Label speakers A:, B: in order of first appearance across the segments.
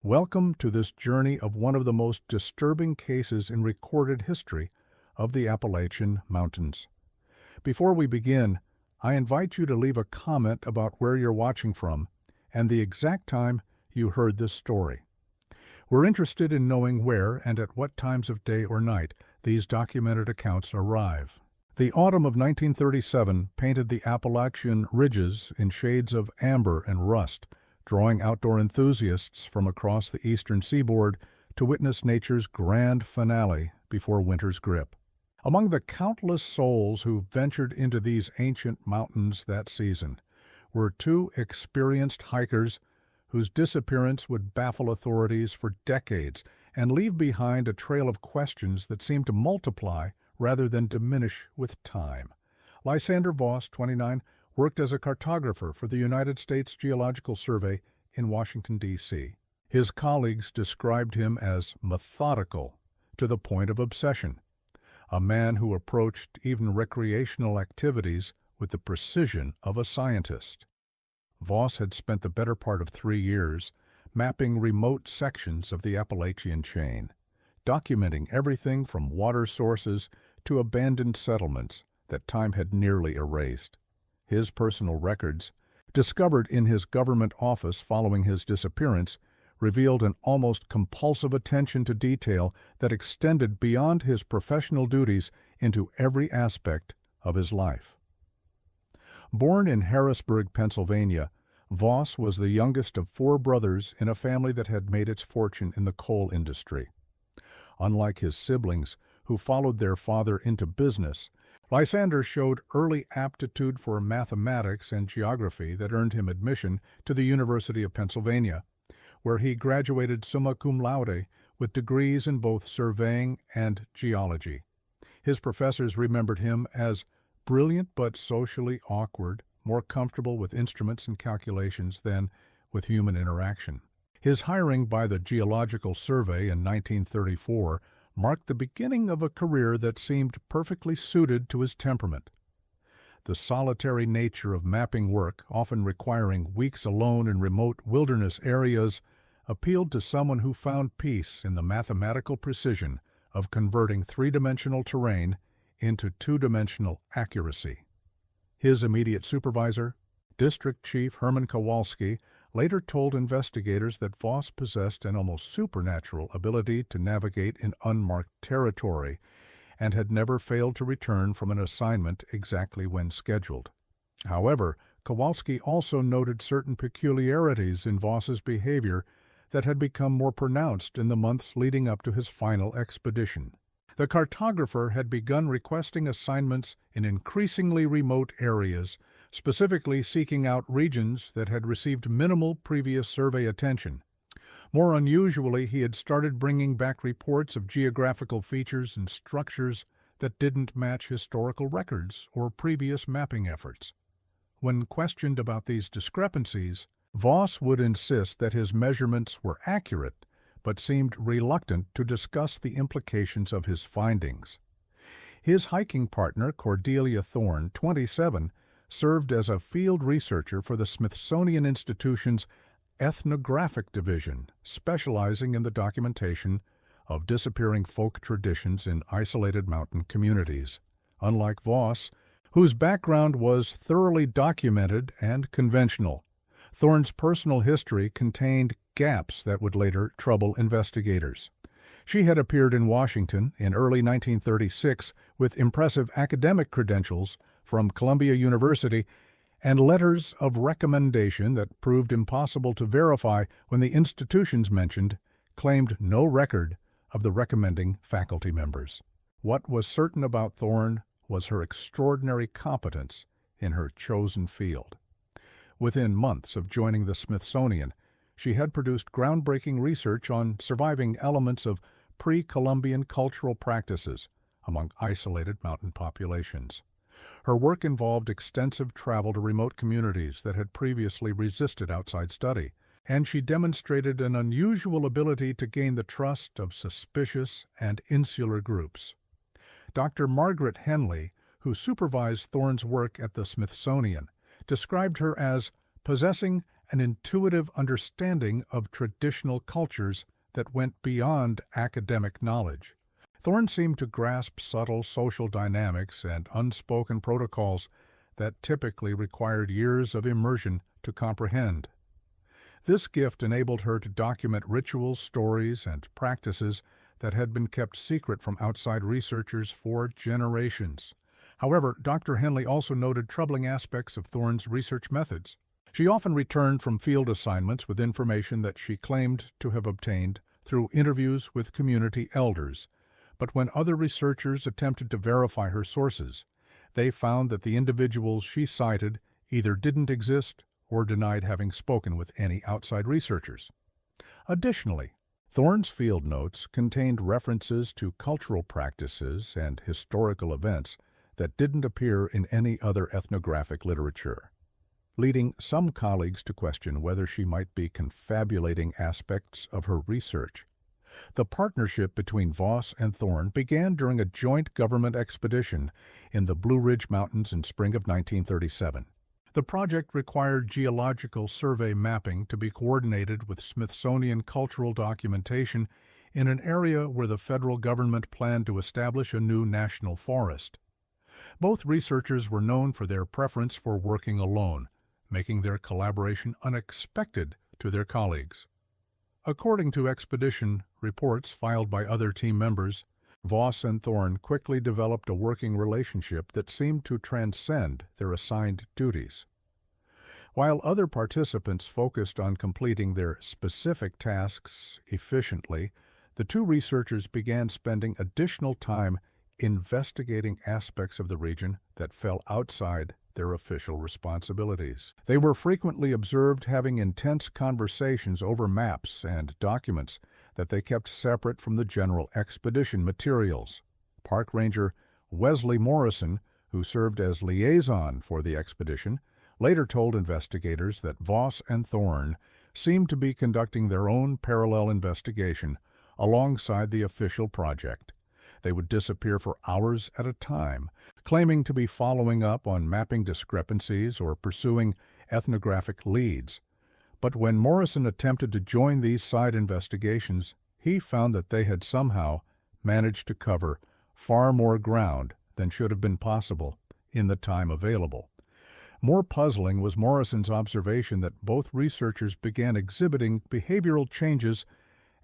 A: Welcome to this journey of one of the most disturbing cases in recorded history of the Appalachian Mountains. Before we begin, I invite you to leave a comment about where you're watching from and the exact time you heard this story. We're interested in knowing where and at what times of day or night these documented accounts arrive. The autumn of 1937 painted the Appalachian ridges in shades of amber and rust, drawing outdoor enthusiasts from across the eastern seaboard to witness nature's grand finale before winter's grip. Among the countless souls who ventured into these ancient mountains that season were two experienced hikers whose disappearance would baffle authorities for decades and leave behind a trail of questions that seemed to multiply rather than diminish with time. Lysander Voss, 29, worked as a cartographer for the United States Geological Survey in Washington, D.C. His colleagues described him as methodical to the point of obsession, a man who approached even recreational activities with the precision of a scientist. Voss had spent the better part of 3 years mapping remote sections of the Appalachian chain, documenting everything from water sources to abandoned settlements that time had nearly erased. His personal records, discovered in his government office following his disappearance, revealed an almost compulsive attention to detail that extended beyond his professional duties into every aspect of his life. Born in Harrisburg, Pennsylvania, Voss was the youngest of 4 brothers in a family that had made its fortune in the coal industry. Unlike his siblings, who followed their father into business, Lysander showed early aptitude for mathematics and geography that earned him admission to the University of Pennsylvania, where he graduated summa cum laude with degrees in both surveying and geology. His professors remembered him as brilliant but socially awkward, more comfortable with instruments and calculations than with human interaction. His hiring by the Geological Survey in 1934 marked the beginning of a career that seemed perfectly suited to his temperament. The solitary nature of mapping work, often requiring weeks alone in remote wilderness areas, appealed to someone who found peace in the mathematical precision of converting 3-dimensional terrain into 2-dimensional accuracy. His immediate supervisor, District Chief Herman Kowalski, later told investigators that Voss possessed an almost supernatural ability to navigate in unmarked territory and had never failed to return from an assignment exactly when scheduled. However, Kowalski also noted certain peculiarities in Voss's behavior that had become more pronounced in the months leading up to his final expedition. The cartographer had begun requesting assignments in increasingly remote areas, specifically seeking out regions that had received minimal previous survey attention. More unusually, he had started bringing back reports of geographical features and structures that didn't match historical records or previous mapping efforts. When questioned about these discrepancies, Voss would insist that his measurements were accurate, but seemed reluctant to discuss the implications of his findings. His hiking partner, Cordelia Thorne, 27, served as a field researcher for the Smithsonian Institution's Ethnographic Division, specializing in the documentation of disappearing folk traditions in isolated mountain communities. Unlike Voss, whose background was thoroughly documented and conventional, Thorne's personal history contained gaps that would later trouble investigators. She had appeared in Washington in early 1936 with impressive academic credentials from Columbia University and letters of recommendation that proved impossible to verify when the institutions mentioned claimed no record of the recommending faculty members. What was certain about Thorne was her extraordinary competence in her chosen field. Within months of joining the Smithsonian, she had produced groundbreaking research on surviving elements of pre-Columbian cultural practices among isolated mountain populations. Her work involved extensive travel to remote communities that had previously resisted outside study, and she demonstrated an unusual ability to gain the trust of suspicious and insular groups. Dr. Margaret Henley, who supervised Thorne's work at the Smithsonian, described her as possessing an intuitive understanding of traditional cultures that went beyond academic knowledge. Thorne seemed to grasp subtle social dynamics and unspoken protocols that typically required years of immersion to comprehend. This gift enabled her to document rituals, stories, and practices that had been kept secret from outside researchers for generations. However, Dr. Henley also noted troubling aspects of Thorne's research methods. She often returned from field assignments with information that she claimed to have obtained through interviews with community elders, but when other researchers attempted to verify her sources, they found that the individuals she cited either didn't exist or denied having spoken with any outside researchers. Additionally, Thorne's field notes contained references to cultural practices and historical events that didn't appear in any other ethnographic literature, leading some colleagues to question whether she might be confabulating aspects of her research. The partnership between Voss and Thorne began during a joint government expedition in the Blue Ridge Mountains in spring of 1937. The project required geological survey mapping to be coordinated with Smithsonian cultural documentation in an area where the federal government planned to establish a new national forest. Both researchers were known for their preference for working alone, making their collaboration unexpected to their colleagues. According to expedition reports filed by other team members, Voss and Thorne quickly developed a working relationship that seemed to transcend their assigned duties. While other participants focused on completing their specific tasks efficiently, the two researchers began spending additional time investigating aspects of the region that fell outside their official responsibilities. They were frequently observed having intense conversations over maps and documents that they kept separate from the general expedition materials. Park Ranger Wesley Morrison, who served as liaison for the expedition, later told investigators that Voss and Thorne seemed to be conducting their own parallel investigation alongside the official project. They would disappear for hours at a time, claiming to be following up on mapping discrepancies or pursuing ethnographic leads. But when Morrison attempted to join these side investigations, he found that they had somehow managed to cover far more ground than should have been possible in the time available. More puzzling was Morrison's observation that both researchers began exhibiting behavioral changes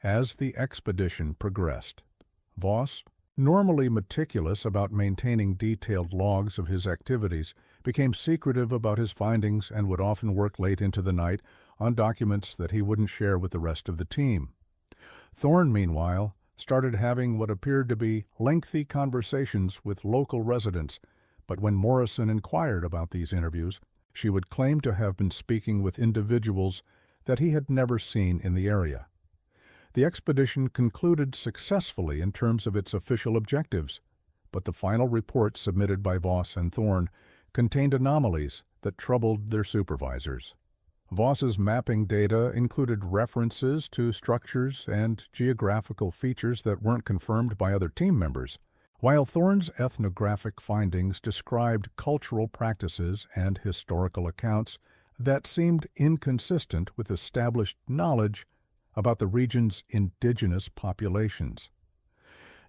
A: as the expedition progressed. Voss, normally meticulous about maintaining detailed logs of his activities, became secretive about his findings and would often work late into the night on documents that he wouldn't share with the rest of the team. Thorne, meanwhile, started having what appeared to be lengthy conversations with local residents, but when Morrison inquired about these interviews, she would claim to have been speaking with individuals that he had never seen in the area. The expedition concluded successfully in terms of its official objectives, but the final report submitted by Voss and Thorne contained anomalies that troubled their supervisors. Voss's mapping data included references to structures and geographical features that weren't confirmed by other team members, while Thorne's ethnographic findings described cultural practices and historical accounts that seemed inconsistent with established knowledge about the region's indigenous populations.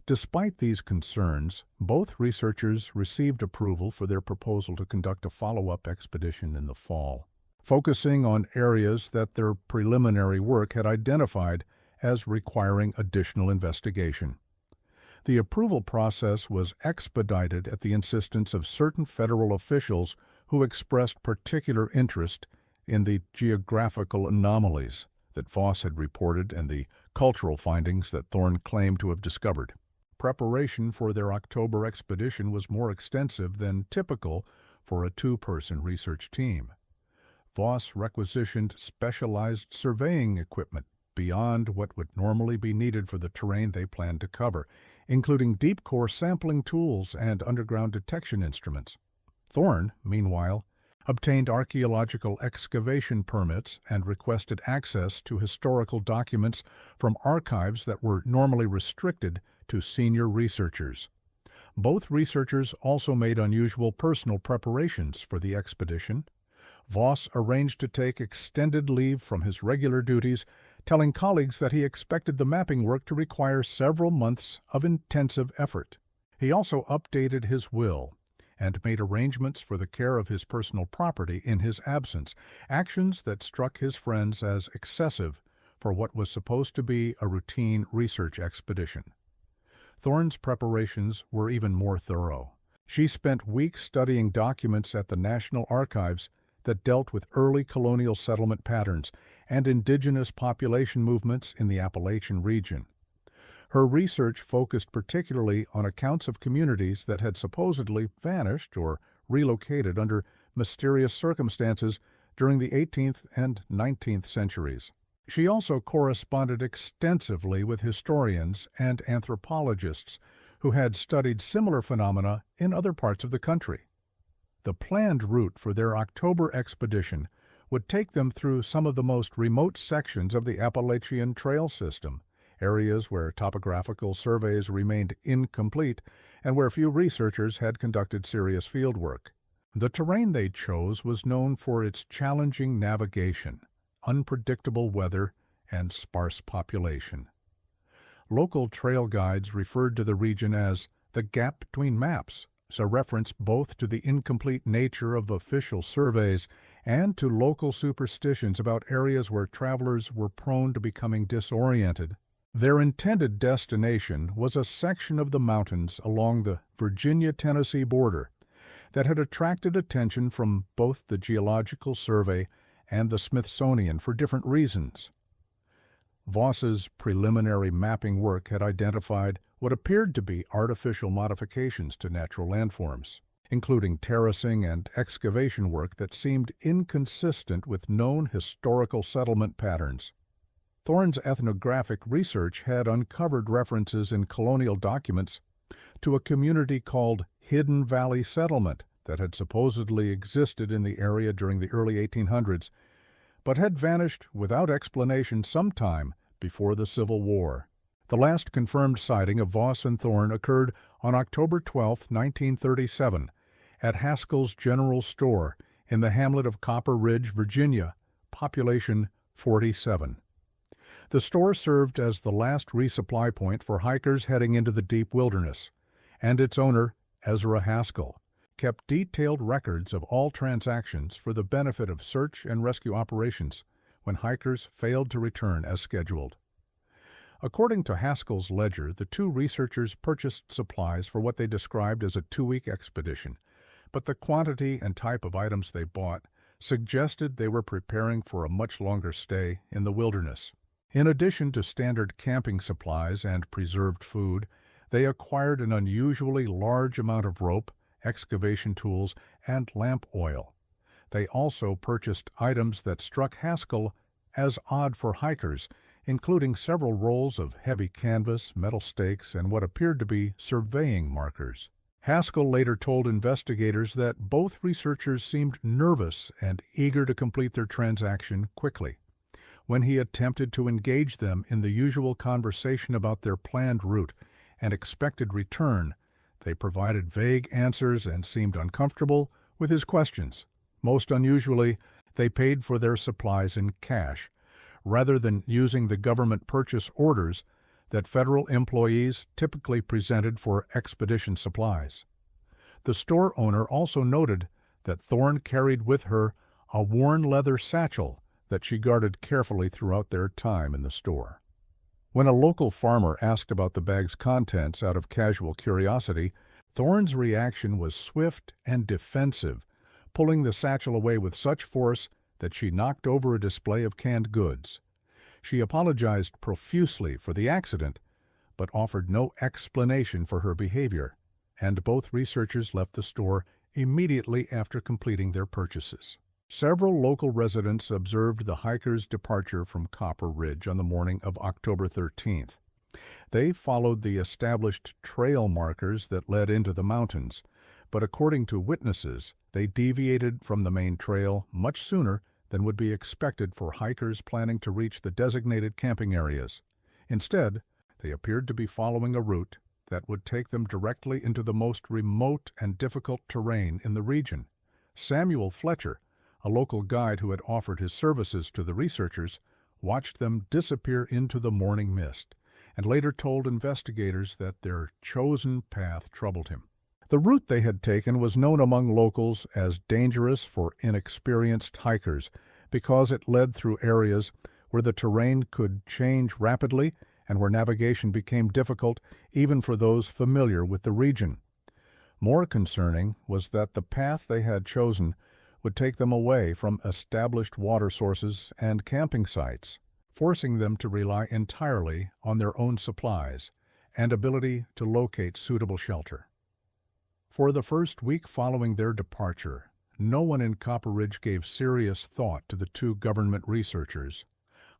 A: Despite these concerns, both researchers received approval for their proposal to conduct a follow-up expedition in the fall, focusing on areas that their preliminary work had identified as requiring additional investigation. The approval process was expedited at the insistence of certain federal officials who expressed particular interest in the geographical anomalies that Voss had reported and the cultural findings that Thorne claimed to have discovered. Preparation for their October expedition was more extensive than typical for a two-person research team. Voss requisitioned specialized surveying equipment beyond what would normally be needed for the terrain they planned to cover, including deep-core sampling tools and underground detection instruments. Thorne, meanwhile, obtained archaeological excavation permits and requested access to historical documents from archives that were normally restricted to senior researchers. Both researchers also made unusual personal preparations for the expedition. Voss arranged to take extended leave from his regular duties, telling colleagues that he expected the mapping work to require several months of intensive effort. He also updated his will and made arrangements for the care of his personal property in his absence, actions that struck his friends as excessive for what was supposed to be a routine research expedition. Thorne's preparations were even more thorough. She spent weeks studying documents at the National Archives that dealt with early colonial settlement patterns and indigenous population movements in the Appalachian region. Her research focused particularly on accounts of communities that had supposedly vanished or relocated under mysterious circumstances during the 18th and 19th centuries. She also corresponded extensively with historians and anthropologists who had studied similar phenomena in other parts of the country. The planned route for their October expedition would take them through some of the most remote sections of the Appalachian Trail system, areas where topographical surveys remained incomplete and where few researchers had conducted serious fieldwork. The terrain they chose was known for its challenging navigation, unpredictable weather, and sparse population. Local trail guides referred to the region as the gap between maps, a reference both to the incomplete nature of official surveys and to local superstitions about areas where travelers were prone to becoming disoriented. Their intended destination was a section of the mountains along the Virginia-Tennessee border that had attracted attention from both the Geological Survey and the Smithsonian for different reasons. Voss's preliminary mapping work had identified what appeared to be artificial modifications to natural landforms, including terracing and excavation work that seemed inconsistent with known historical settlement patterns. Thorne's ethnographic research had uncovered references in colonial documents to a community called Hidden Valley Settlement that had supposedly existed in the area during the early 1800s, but had vanished without explanation sometime before the Civil War. The last confirmed sighting of Voss and Thorne occurred on October 12, 1937, at Haskell's General Store in the hamlet of Copper Ridge, Virginia, population 47. The store served as the last resupply point for hikers heading into the deep wilderness, and its owner, Ezra Haskell, kept detailed records of all transactions for the benefit of search and rescue operations when hikers failed to return as scheduled. According to Haskell's ledger, the two researchers purchased supplies for what they described as a 2-week expedition, but the quantity and type of items they bought suggested they were preparing for a much longer stay in the wilderness. In addition to standard camping supplies and preserved food, they acquired an unusually large amount of rope, excavation tools, and lamp oil. They also purchased items that struck Haskell as odd for hikers, including several rolls of heavy canvas, metal stakes, and what appeared to be surveying markers. Haskell later told investigators that both researchers seemed nervous and eager to complete their transaction quickly. When he attempted to engage them in the usual conversation about their planned route and expected return, they provided vague answers and seemed uncomfortable with his questions. Most unusually, they paid for their supplies in cash, rather than using the government purchase orders that federal employees typically presented for expedition supplies. The store owner also noted that Thorne carried with her a worn leather satchel that she guarded carefully throughout their time in the store. When a local farmer asked about the bag's contents out of casual curiosity, Thorne's reaction was swift and defensive, pulling the satchel away with such force that she knocked over a display of canned goods. She apologized profusely for the accident, but offered no explanation for her behavior, and both researchers left the store immediately after completing their purchases. Several local residents observed the hikers' departure from Copper Ridge on the morning of October 13th. They followed the established trail markers that led into the mountains, but according to witnesses, they deviated from the main trail much sooner than would be expected for hikers planning to reach the designated camping areas. Instead, they appeared to be following a route that would take them directly into the most remote and difficult terrain in the region. Samuel Fletcher, a local guide who had offered his services to the researchers, watched them disappear into the morning mist, and later told investigators that their chosen path troubled him. The route they had taken was known among locals as dangerous for inexperienced hikers because it led through areas where the terrain could change rapidly and where navigation became difficult even for those familiar with the region. More concerning was that the path they had chosen would take them away from established water sources and camping sites, forcing them to rely entirely on their own supplies and ability to locate suitable shelter. For the first week following their departure, no one in Copper Ridge gave serious thought to the two government researchers.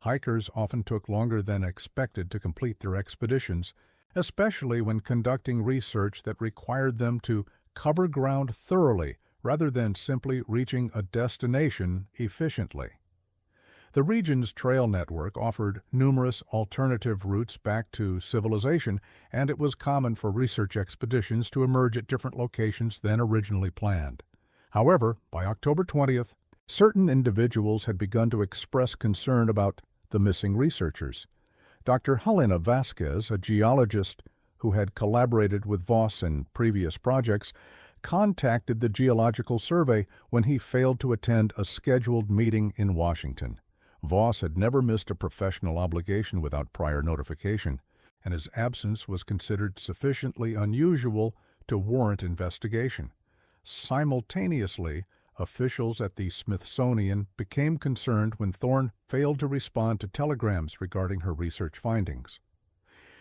A: Hikers often took longer than expected to complete their expeditions, especially when conducting research that required them to cover ground thoroughly rather than simply reaching a destination efficiently. The region's trail network offered numerous alternative routes back to civilization, and it was common for research expeditions to emerge at different locations than originally planned. However, by October 20th, certain individuals had begun to express concern about the missing researchers. Dr. Helena Vasquez, a geologist who had collaborated with Voss in previous projects, contacted the Geological Survey when he failed to attend a scheduled meeting in Washington. Voss had never missed a professional obligation without prior notification, and his absence was considered sufficiently unusual to warrant investigation. Simultaneously, officials at the Smithsonian became concerned when Thorne failed to respond to telegrams regarding her research findings.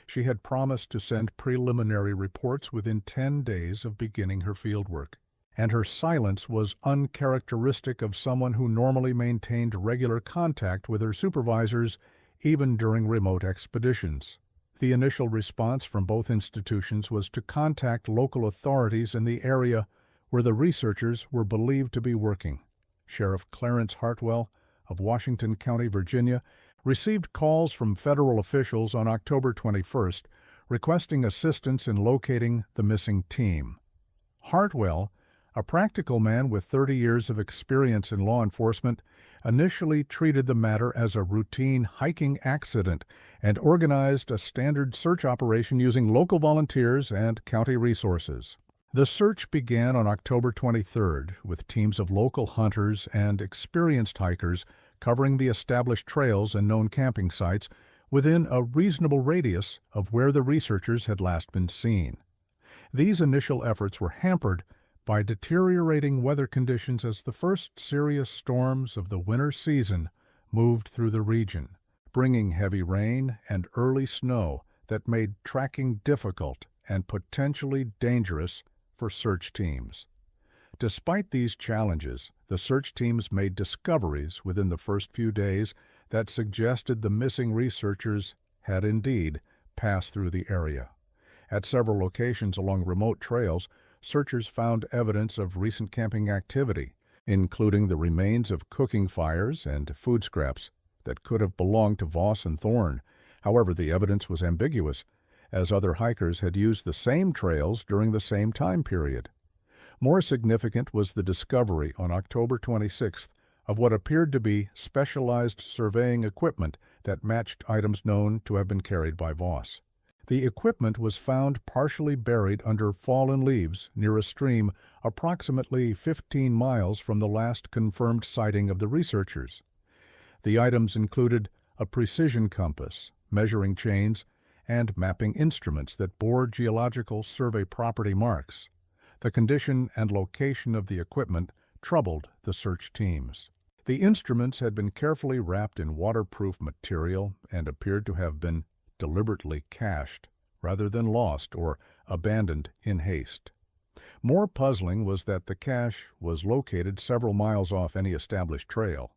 A: She had promised to send preliminary reports within 10 days of beginning her fieldwork, and her silence was uncharacteristic of someone who normally maintained regular contact with her supervisors even during remote expeditions. The initial response from both institutions was to contact local authorities in the area where the researchers were believed to be working. Sheriff Clarence Hartwell of Washington County, Virginia, received calls from federal officials on October 21st requesting assistance in locating the missing team. Hartwell, a practical man with 30 years of experience in law enforcement, initially treated the matter as a routine hiking accident and organized a standard search operation using local volunteers and county resources. The search began on October 23rd with teams of local hunters and experienced hikers covering the established trails and known camping sites within a reasonable radius of where the researchers had last been seen. These initial efforts were hampered by deteriorating weather conditions as the first serious storms of the winter season moved through the region, bringing heavy rain and early snow that made tracking difficult and potentially dangerous for search teams. Despite these challenges, the search teams made discoveries within the first few days that suggested the missing researchers had indeed passed through the area. At several locations along remote trails, searchers found evidence of recent camping activity, including the remains of cooking fires and food scraps that could have belonged to Voss and Thorne. However, the evidence was ambiguous, as other hikers had used the same trails during the same time period. More significant was the discovery on October 26th of what appeared to be specialized surveying equipment that matched items known to have been carried by Voss. The equipment was found partially buried under fallen leaves near a stream approximately 15 miles from the last confirmed sighting of the researchers. The items included a precision compass, measuring chains, and mapping instruments that bore Geological Survey property marks. The condition and location of the equipment troubled the search teams. The instruments had been carefully wrapped in waterproof material and appeared to have been deliberately cached, rather than lost or abandoned in haste. More puzzling was that the cache was located several miles off any established trail,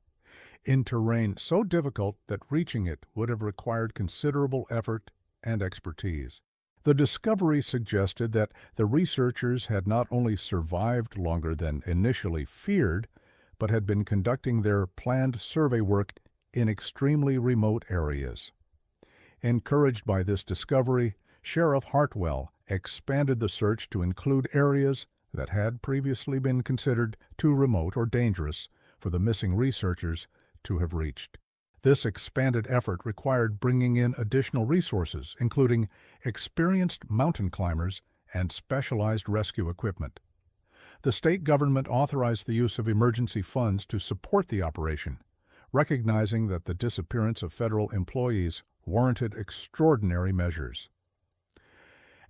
A: in terrain so difficult that reaching it would have required considerable effort and expertise. The discovery suggested that the researchers had not only survived longer than initially feared, but had been conducting their planned survey work in extremely remote areas. Encouraged by this discovery, Sheriff Hartwell expanded the search to include areas that had previously been considered too remote or dangerous for the missing researchers to have reached. This expanded effort required bringing in additional resources, including experienced mountain climbers and specialized rescue equipment. The state government authorized the use of emergency funds to support the operation, recognizing that the disappearance of federal employees warranted extraordinary measures.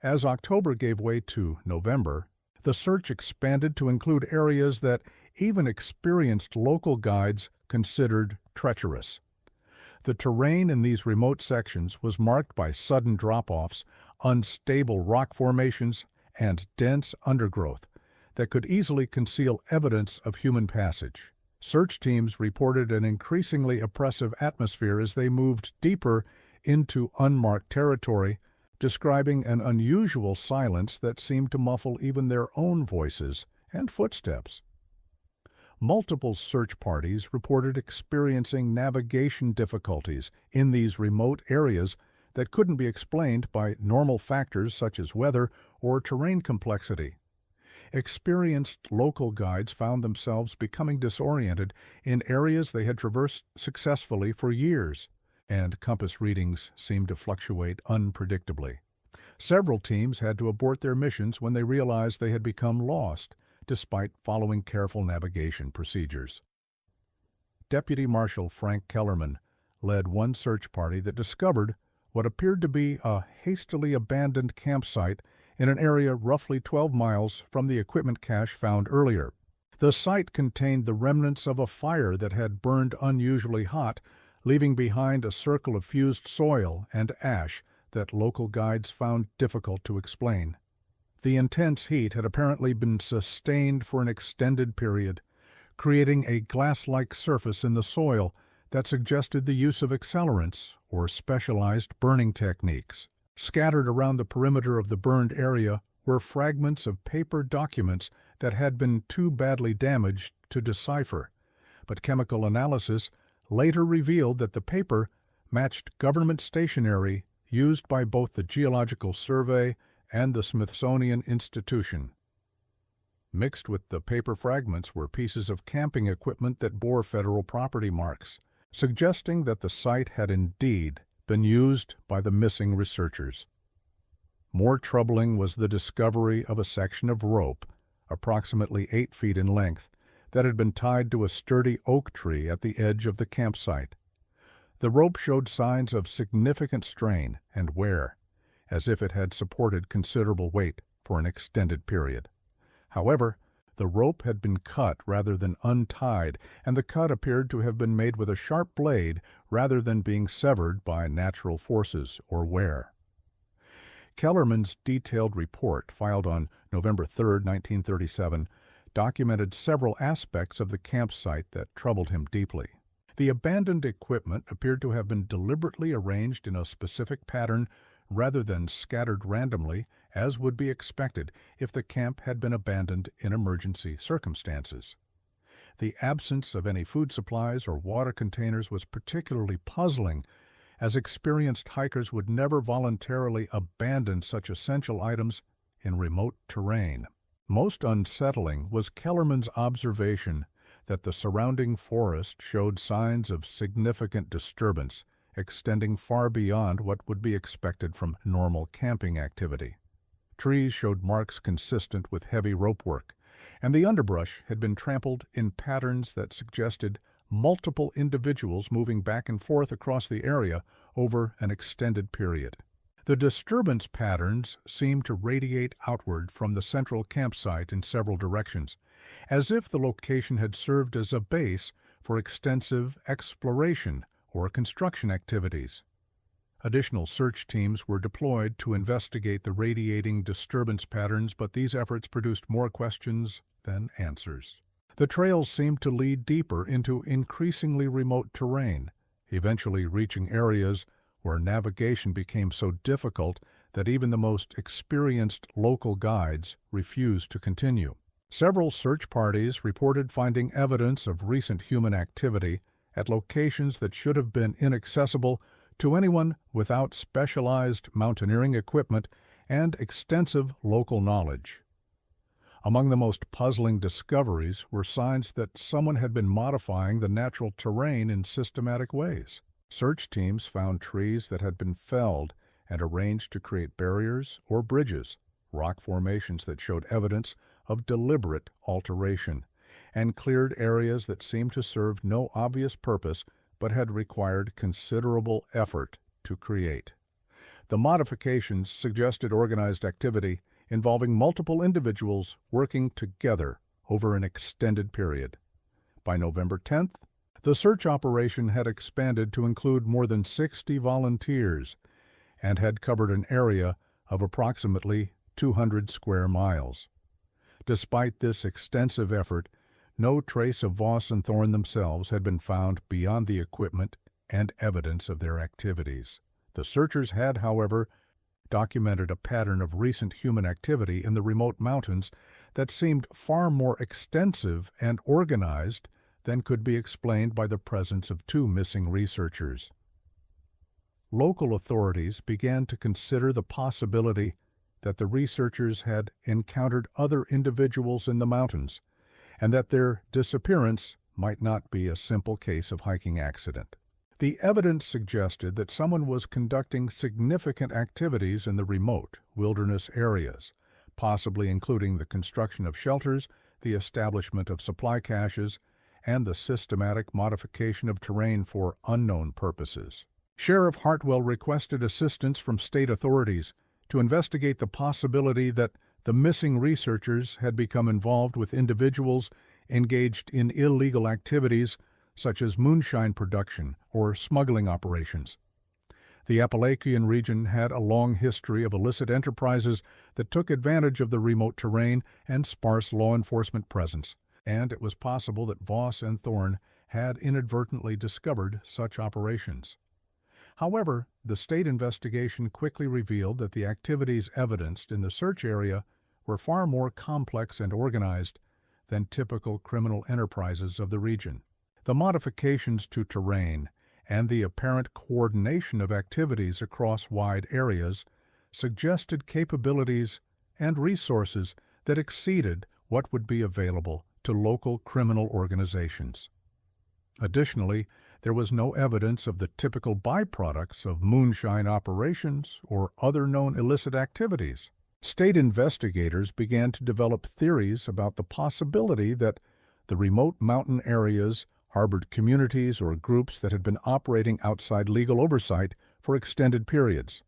A: As October gave way to November, the search expanded to include areas that even experienced local guides considered treacherous. The terrain in these remote sections was marked by sudden drop-offs, unstable rock formations, and dense undergrowth that could easily conceal evidence of human passage. Search teams reported an increasingly oppressive atmosphere as they moved deeper into unmarked territory, describing an unusual silence that seemed to muffle even their own voices and footsteps. Multiple search parties reported experiencing navigation difficulties in these remote areas that couldn't be explained by normal factors such as weather or terrain complexity. Experienced local guides found themselves becoming disoriented in areas they had traversed successfully for years, and compass readings seemed to fluctuate unpredictably. Several teams had to abort their missions when they realized they had become lost, despite following careful navigation procedures. Deputy Marshal Frank Kellerman led one search party that discovered what appeared to be a hastily abandoned campsite in an area roughly 12 miles from the equipment cache found earlier. The site contained the remnants of a fire that had burned unusually hot, leaving behind a circle of fused soil and ash that local guides found difficult to explain. The intense heat had apparently been sustained for an extended period, creating a glass-like surface in the soil that suggested the use of accelerants or specialized burning techniques. Scattered around the perimeter of the burned area were fragments of paper documents that had been too badly damaged to decipher, but chemical analysis later revealed that the paper matched government stationery used by both the Geological Survey and the Smithsonian Institution. Mixed with the paper fragments were pieces of camping equipment that bore federal property marks, suggesting that the site had indeed been used by the missing researchers. More troubling was the discovery of a section of rope, approximately 8 feet in length, that had been tied to a sturdy oak tree at the edge of the campsite. The rope showed signs of significant strain and wear, as if it had supported considerable weight for an extended period. However, the rope had been cut rather than untied, and the cut appeared to have been made with a sharp blade rather than being severed by natural forces or wear. Kellerman's detailed report, filed on November 3, 1937, documented several aspects of the campsite that troubled him deeply. The abandoned equipment appeared to have been deliberately arranged in a specific pattern rather than scattered randomly, as would be expected if the camp had been abandoned in emergency circumstances. The absence of any food supplies or water containers was particularly puzzling, as experienced hikers would never voluntarily abandon such essential items in remote terrain. Most unsettling was Kellerman's observation that the surrounding forest showed signs of significant disturbance, extending far beyond what would be expected from normal camping activity. Trees showed marks consistent with heavy rope work, and the underbrush had been trampled in patterns that suggested multiple individuals moving back and forth across the area over an extended period. The disturbance patterns seemed to radiate outward from the central campsite in several directions, as if the location had served as a base for extensive exploration or construction activities. Additional search teams were deployed to investigate the radiating disturbance patterns, but these efforts produced more questions than answers. The trails seemed to lead deeper into increasingly remote terrain, eventually reaching areas where navigation became so difficult that even the most experienced local guides refused to continue. Several search parties reported finding evidence of recent human activity at locations that should have been inaccessible to anyone without specialized mountaineering equipment and extensive local knowledge. Among the most puzzling discoveries were signs that someone had been modifying the natural terrain in systematic ways. Search teams found trees that had been felled and arranged to create barriers or bridges, rock formations that showed evidence of deliberate alteration, and cleared areas that seemed to serve no obvious purpose but had required considerable effort to create. The modifications suggested organized activity involving multiple individuals working together over an extended period. By November 10th, the search operation had expanded to include more than 60 volunteers and had covered an area of approximately 200 square miles. Despite this extensive effort, no trace of Voss and Thorn themselves had been found beyond the equipment and evidence of their activities. The searchers had, however, documented a pattern of recent human activity in the remote mountains that seemed far more extensive and organized than could be explained by the presence of two missing researchers. Local authorities began to consider the possibility that the researchers had encountered other individuals in the mountains, and that their disappearance might not be a simple case of hiking accident. The evidence suggested that someone was conducting significant activities in the remote wilderness areas, possibly including the construction of shelters, the establishment of supply caches, and the systematic modification of terrain for unknown purposes. Sheriff Hartwell requested assistance from state authorities to investigate the possibility that the missing researchers had become involved with individuals engaged in illegal activities such as moonshine production or smuggling operations. The Appalachian region had a long history of illicit enterprises that took advantage of the remote terrain and sparse law enforcement presence, and it was possible that Voss and Thorn had inadvertently discovered such operations. However, the state investigation quickly revealed that the activities evidenced in the search area were far more complex and organized than typical criminal enterprises of the region. The modifications to terrain and the apparent coordination of activities across wide areas suggested capabilities and resources that exceeded what would be available to local criminal organizations. Additionally, there was no evidence of the typical byproducts of moonshine operations or other known illicit activities. State investigators began to develop theories about the possibility that the remote mountain areas harbored communities or groups that had been operating outside legal oversight for extended periods.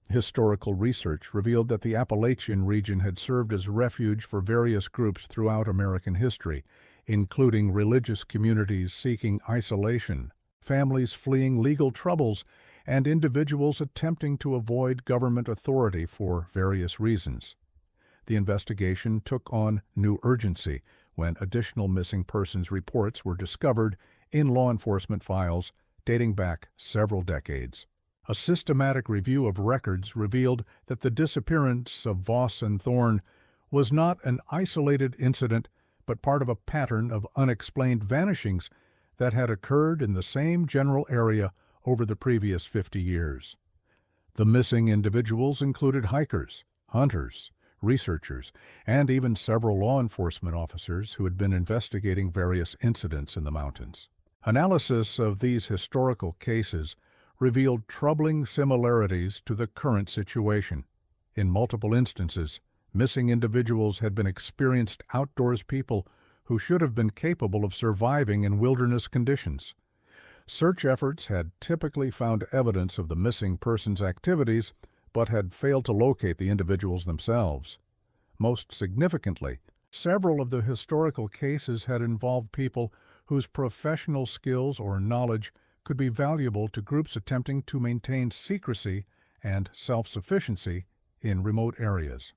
A: Historical research revealed that the Appalachian region had served as refuge for various groups throughout American history, including religious communities seeking isolation, families fleeing legal troubles, and individuals attempting to avoid government authority for various reasons. The investigation took on new urgency when additional missing persons reports were discovered in law enforcement files dating back several decades. A systematic review of records revealed that the disappearance of Voss and Thorn was not an isolated incident, but part of a pattern of unexplained vanishings that had occurred in the same general area over the previous 50 years. The missing individuals included hikers, hunters, researchers, and even several law enforcement officers who had been investigating various incidents in the mountains. Analysis of these historical cases revealed troubling similarities to the current situation. In multiple instances, missing individuals had been experienced outdoors people who should have been capable of surviving in wilderness conditions. Search efforts had typically found evidence of the missing person's activities, but had failed to locate the individuals themselves. Most significantly, several of the historical cases had involved people whose professional skills or knowledge could be valuable to groups attempting to maintain secrecy and self-sufficiency in remote areas.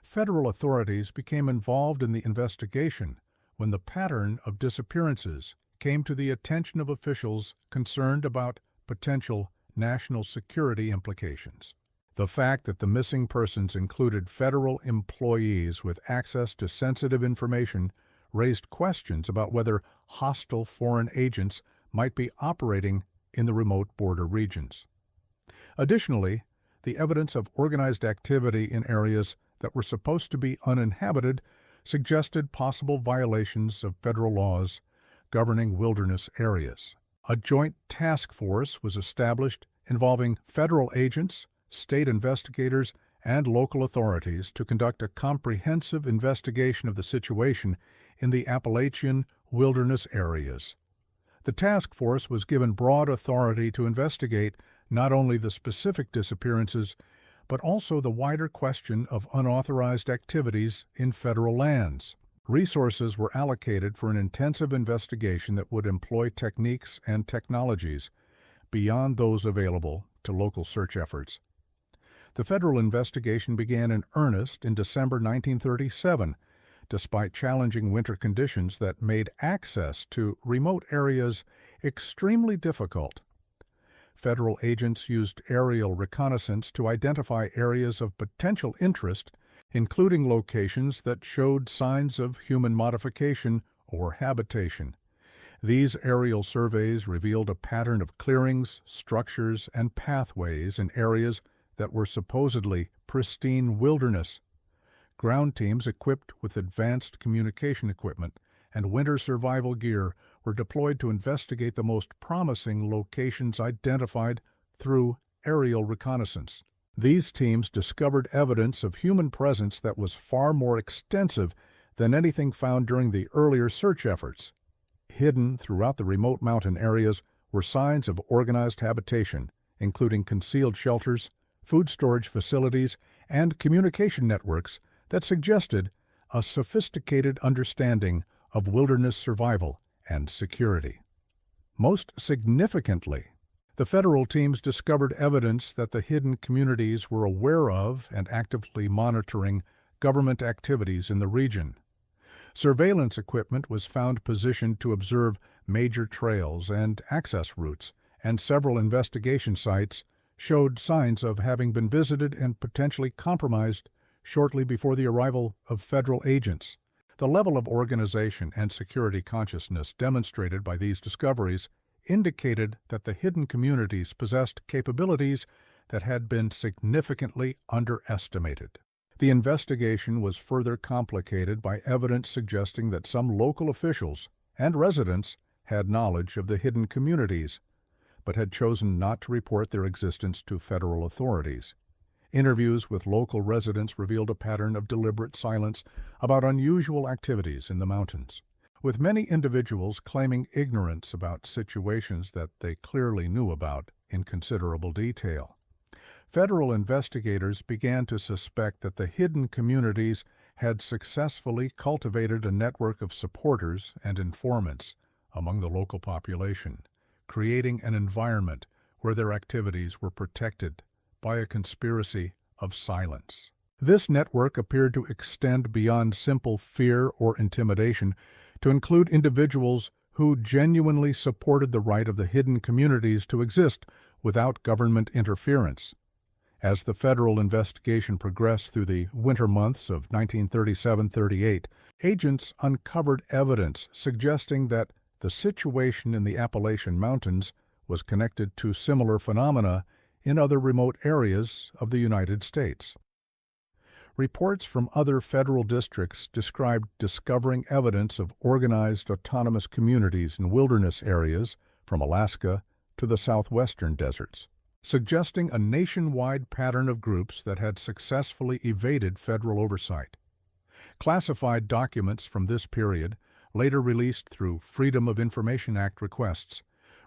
A: Federal authorities became involved in the investigation when the pattern of disappearances came to the attention of officials concerned about potential national security implications. The fact that the missing persons included federal employees with access to sensitive information raised questions about whether hostile foreign agents might be operating in the remote border regions. Additionally, the evidence of organized activity in areas that were supposed to be uninhabited suggested possible violations of federal laws governing wilderness areas. A joint task force was established involving federal agents, state investigators, and local authorities to conduct a comprehensive investigation of the situation in the Appalachian wilderness areas. The task force was given broad authority to investigate not only the specific disappearances, but also the wider question of unauthorized activities in federal lands. Resources were allocated for an intensive investigation that would employ techniques and technologies beyond those available to local search efforts. The federal investigation began in earnest in December 1937, despite challenging winter conditions that made access to remote areas extremely difficult. Federal agents used aerial reconnaissance to identify areas of potential interest, including locations that showed signs of human modification or habitation. These aerial surveys revealed a pattern of clearings, structures, and pathways in areas that were supposedly pristine wilderness. Ground teams equipped with advanced communication equipment and winter survival gear were deployed to investigate the most promising locations identified through aerial reconnaissance. These teams discovered evidence of human presence that was far more extensive than anything found during the earlier search efforts. Hidden throughout the remote mountain areas were signs of organized habitation, including concealed shelters, food storage facilities, and communication networks that suggested a sophisticated understanding of wilderness survival and security. Most significantly, the federal teams discovered evidence that the hidden communities were aware of and actively monitoring government activities in the region. Surveillance equipment was found positioned to observe major trails and access routes, and several investigation sites showed signs of having been visited and potentially compromised shortly before the arrival of federal agents. The level of organization and security consciousness demonstrated by these discoveries indicated that the hidden communities possessed capabilities that had been significantly underestimated. The investigation was further complicated by evidence suggesting that some local officials and residents had knowledge of the hidden communities, but had chosen not to report their existence to federal authorities. Interviews with local residents revealed a pattern of deliberate silence about unusual activities in the mountains, with many individuals claiming ignorance about situations that they clearly knew about in considerable detail. Federal investigators began to suspect that the hidden communities had successfully cultivated a network of supporters and informants among the local population, creating an environment where their activities were protected by a conspiracy of silence. This network appeared to extend beyond simple fear or intimidation to include individuals who genuinely supported the right of the hidden communities to exist without government interference. As the federal investigation progressed through the winter months of 1937-38, agents uncovered evidence suggesting that the situation in the Appalachian Mountains was connected to similar phenomena in other remote areas of the United States. Reports from other federal districts described discovering evidence of organized autonomous communities in wilderness areas from Alaska to the southwestern deserts, suggesting a nationwide pattern of groups that had successfully evaded federal oversight. Classified documents from this period, later released through Freedom of Information Act requests,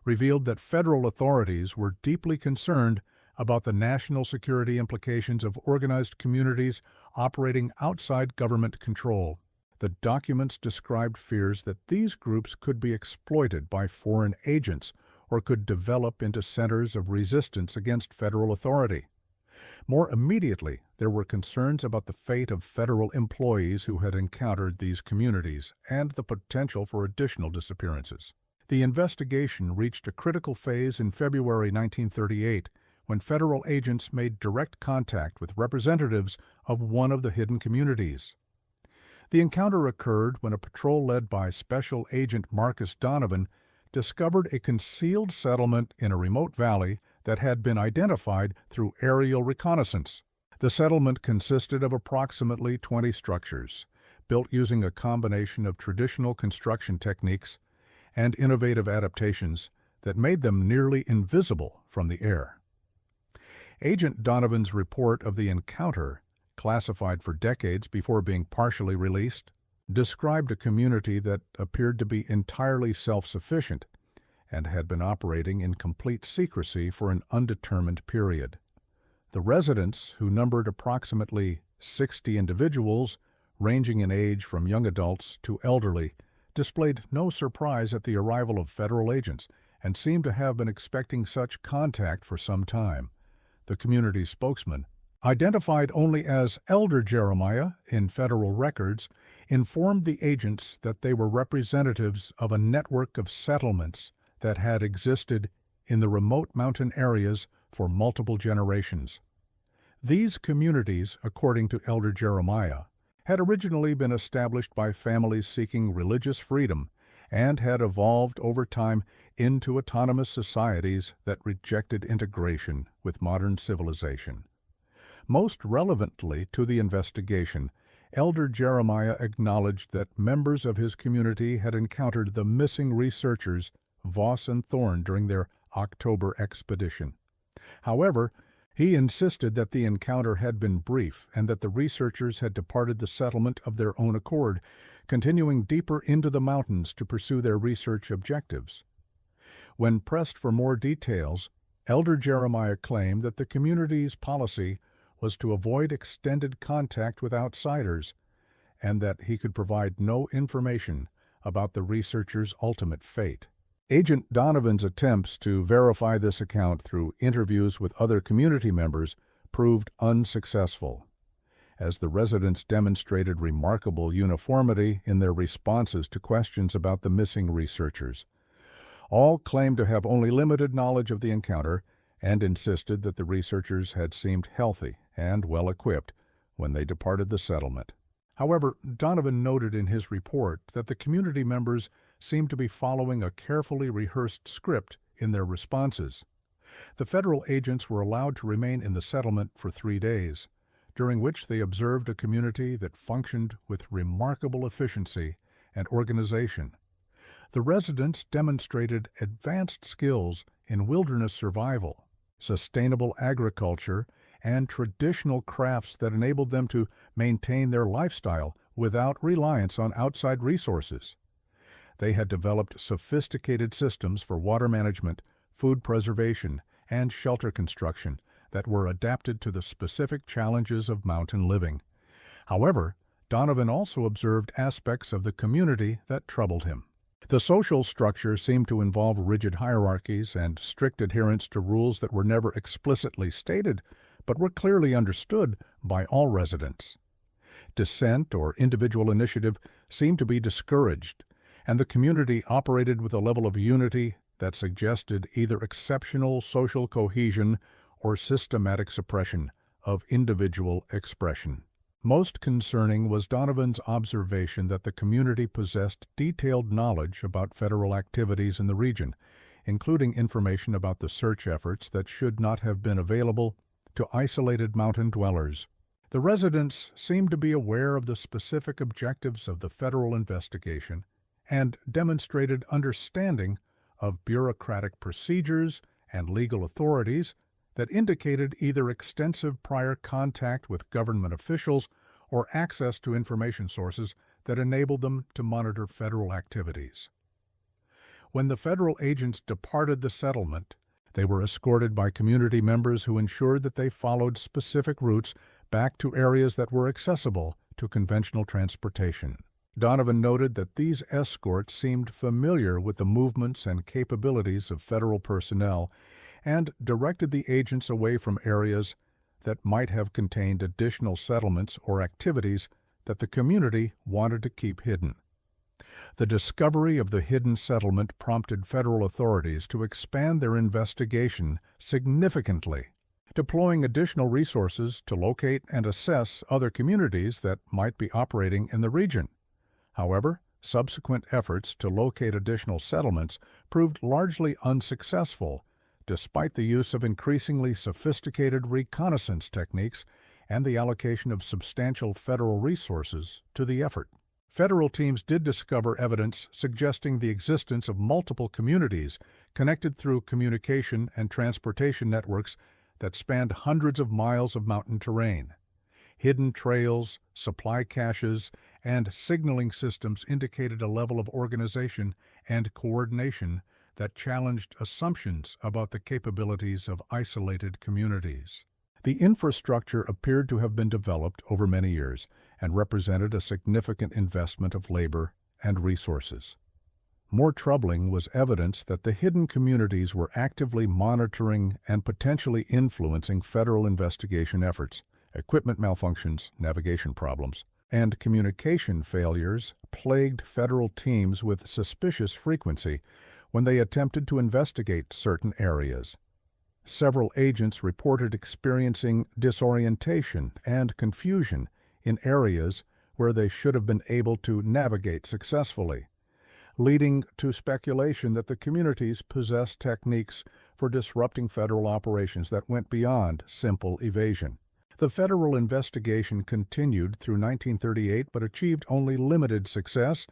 A: revealed that federal authorities were deeply concerned about the national security implications of organized communities operating outside government control. The documents described fears that these groups could be exploited by foreign agents or could develop into centers of resistance against federal authority. More immediately, there were concerns about the fate of federal employees who had encountered these communities and the potential for additional disappearances. The investigation reached a critical phase in February 1938 when federal agents made direct contact with representatives of one of the hidden communities. The encounter occurred when a patrol led by Special Agent Marcus Donovan discovered a concealed settlement in a remote valley that had been identified through aerial reconnaissance. The settlement consisted of approximately 20 structures, built using a combination of traditional construction techniques and innovative adaptations that made them nearly invisible from the air. Agent Donovan's report of the encounter, classified for decades before being partially released, described a community that appeared to be entirely self-sufficient and had been operating in complete secrecy for an undetermined period. The residents, who numbered approximately 60 individuals, ranging in age from young adults to elderly, displayed no surprise at the arrival of federal agents and seemed to have been expecting such contact for some time. The community spokesman, identified only as Elder Jeremiah in federal records, informed the agents that they were representatives of a network of settlements that had existed in the remote mountain areas for multiple generations. These communities, according to Elder Jeremiah, had originally been established by families seeking religious freedom and had evolved over time into autonomous societies that rejected integration with modern civilization. Most relevantly to the investigation, Elder Jeremiah acknowledged that members of his community had encountered the missing researchers Voss and Thorne during their October expedition. However, he insisted that the encounter had been brief and that the researchers had departed the settlement of their own accord, continuing deeper into the mountains to pursue their research objectives. When pressed for more details, Elder Jeremiah claimed that the community's policy was to avoid extended contact with outsiders and that he could provide no information about the researchers' ultimate fate. Agent Donovan's attempts to verify this account through interviews with other community members proved unsuccessful, as the residents demonstrated remarkable uniformity in their responses to questions about the missing researchers. All claimed to have only limited knowledge of the encounter and insisted that the researchers had seemed healthy and well-equipped when they departed the settlement. However, Donovan noted in his report that the community members seemed to be following a carefully rehearsed script in their responses. The federal agents were allowed to remain in the settlement for 3 days, during which they observed a community that functioned with remarkable efficiency and organization. The residents demonstrated advanced skills in wilderness survival, sustainable agriculture, and traditional crafts that enabled them to maintain their lifestyle without reliance on outside resources. They had developed sophisticated systems for water management, food preservation, and shelter construction that were adapted to the specific challenges of mountain living. However, Donovan also observed aspects of the community that troubled him. The social structure seemed to involve rigid hierarchies and strict adherence to rules that were never explicitly stated, but were clearly understood by all residents. Dissent or individual initiative seemed to be discouraged, and the community operated with a level of unity that suggested either exceptional social cohesion or systematic suppression of individual expression. Most concerning was Donovan's observation that the community possessed detailed knowledge about federal activities in the region, including information about the search efforts that should not have been available to isolated mountain dwellers. The residents seemed to be aware of the specific objectives of the federal investigation and demonstrated understanding of bureaucratic procedures and legal authorities that indicated either extensive prior contact with government officials or access to information sources that enabled them to monitor federal activities. When the federal agents departed the settlement, they were escorted by community members who ensured that they followed specific routes back to areas that were accessible to conventional transportation. Donovan noted that these escorts seemed familiar with the movements and capabilities of federal personnel and directed the agents away from areas that might have contained additional settlements or activities that the community wanted to keep hidden. The discovery of the hidden settlement prompted federal authorities to expand their investigation significantly, deploying additional resources to locate and assess other communities that might be operating in the region. However, subsequent efforts to locate additional settlements proved largely unsuccessful, despite the use of increasingly sophisticated reconnaissance techniques and the allocation of substantial federal resources to the effort. Federal teams did discover evidence suggesting the existence of multiple communities connected through communication and transportation networks that spanned hundreds of miles of mountain terrain. Hidden trails, supply caches, and signaling systems indicated a level of organization and coordination that challenged assumptions about the capabilities of isolated communities. The infrastructure appeared to have been developed over many years and represented a significant investment of labor and resources. More troubling was evidence that the hidden communities were actively monitoring and potentially influencing federal investigation efforts. Equipment malfunctions, navigation problems, and communication failures plagued federal teams with suspicious frequency when they attempted to investigate certain areas. Several agents reported experiencing disorientation and confusion in areas where they should have been able to navigate successfully, leading to speculation that the communities possessed techniques for disrupting federal operations that went beyond simple evasion. The federal investigation continued through 1938 but achieved only limited success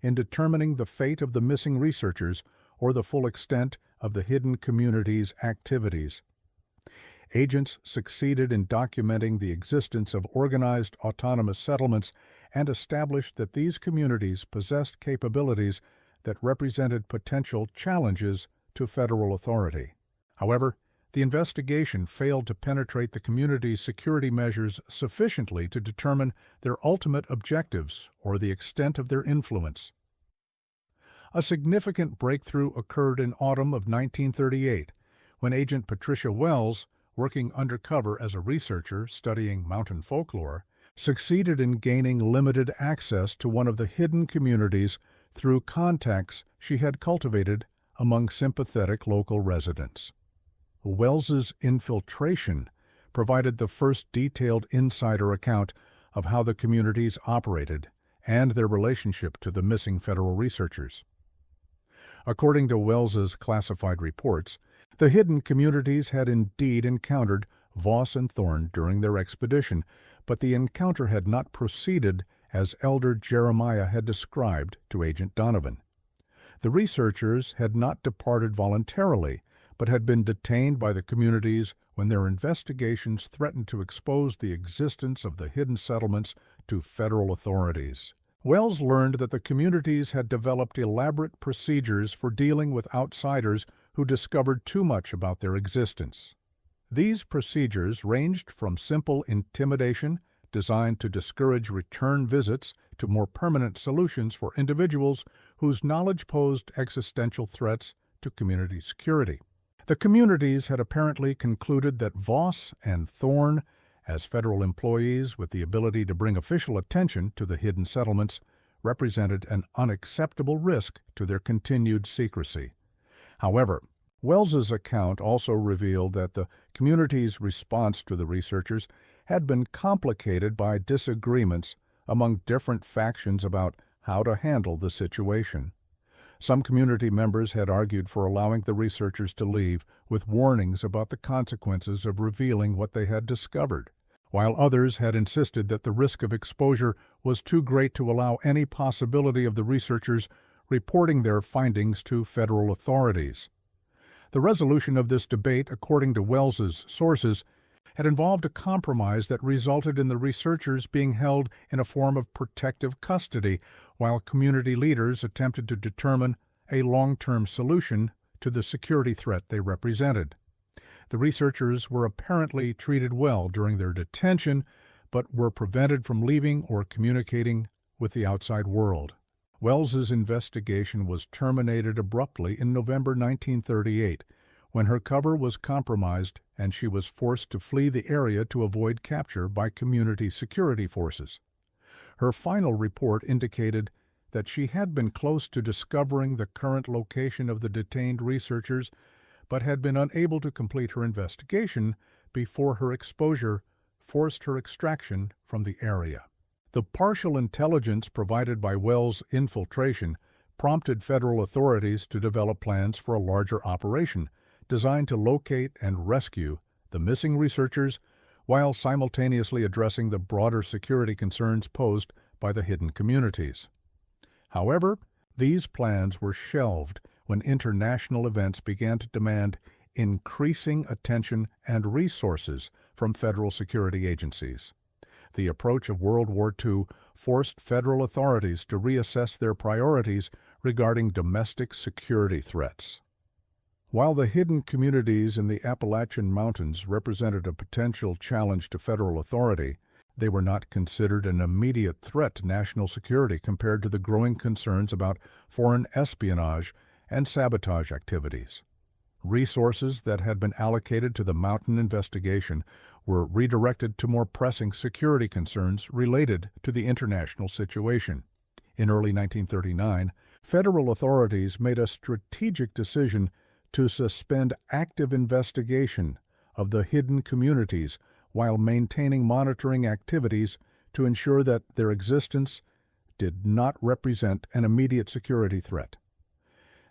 A: in determining the fate of the missing researchers or the full extent of the hidden communities' activities. Agents succeeded in documenting the existence of organized autonomous settlements and established that these communities possessed capabilities that represented potential challenges to federal authority. However, the investigation failed to penetrate the community's security measures sufficiently to determine their ultimate objectives or the extent of their influence. A significant breakthrough occurred in autumn of 1938, when Agent Patricia Wells, working undercover as a researcher studying mountain folklore, succeeded in gaining limited access to one of the hidden communities through contacts she had cultivated among sympathetic local residents. Wells's infiltration provided the first detailed insider account of how the communities operated and their relationship to the missing federal researchers. According to Wells's classified reports, the hidden communities had indeed encountered Voss and Thorne during their expedition, but the encounter had not proceeded as Elder Jeremiah had described to Agent Donovan. The researchers had not departed voluntarily, but had been detained by the communities when their investigations threatened to expose the existence of the hidden settlements to federal authorities. Wells learned that the communities had developed elaborate procedures for dealing with outsiders who discovered too much about their existence. These procedures ranged from simple intimidation, designed to discourage return visits, to more permanent solutions for individuals whose knowledge posed existential threats to community security. The communities had apparently concluded that Voss and Thorne, as federal employees with the ability to bring official attention to the hidden settlements, represented an unacceptable risk to their continued secrecy. However, Wells's account also revealed that the community's response to the researchers had been complicated by disagreements among different factions about how to handle the situation. Some community members had argued for allowing the researchers to leave with warnings about the consequences of revealing what they had discovered, while others had insisted that the risk of exposure was too great to allow any possibility of the researchers reporting their findings to federal authorities. The resolution of this debate, according to Wells's sources, had involved a compromise that resulted in the researchers being held in a form of protective custody, while community leaders attempted to determine a long-term solution to the security threat they represented. The researchers were apparently treated well during their detention, but were prevented from leaving or communicating with the outside world. Wells's investigation was terminated abruptly in November 1938, when her cover was compromised and she was forced to flee the area to avoid capture by community security forces. Her final report indicated that she had been close to discovering the current location of the detained researchers, but had been unable to complete her investigation before her exposure forced her extraction from the area. The partial intelligence provided by Wells' infiltration prompted federal authorities to develop plans for a larger operation designed to locate and rescue the missing researchers while simultaneously addressing the broader security concerns posed by the hidden communities. However, these plans were shelved when international events began to demand increasing attention and resources from federal security agencies. The approach of World War II forced federal authorities to reassess their priorities regarding domestic security threats. While the hidden communities in the Appalachian Mountains represented a potential challenge to federal authority, they were not considered an immediate threat to national security compared to the growing concerns about foreign espionage and sabotage activities. Resources that had been allocated to the mountain investigation were redirected to more pressing security concerns related to the international situation. In early 1939, federal authorities made a strategic decision to suspend active investigation of the hidden communities while maintaining monitoring activities to ensure that their existence did not represent an immediate security threat.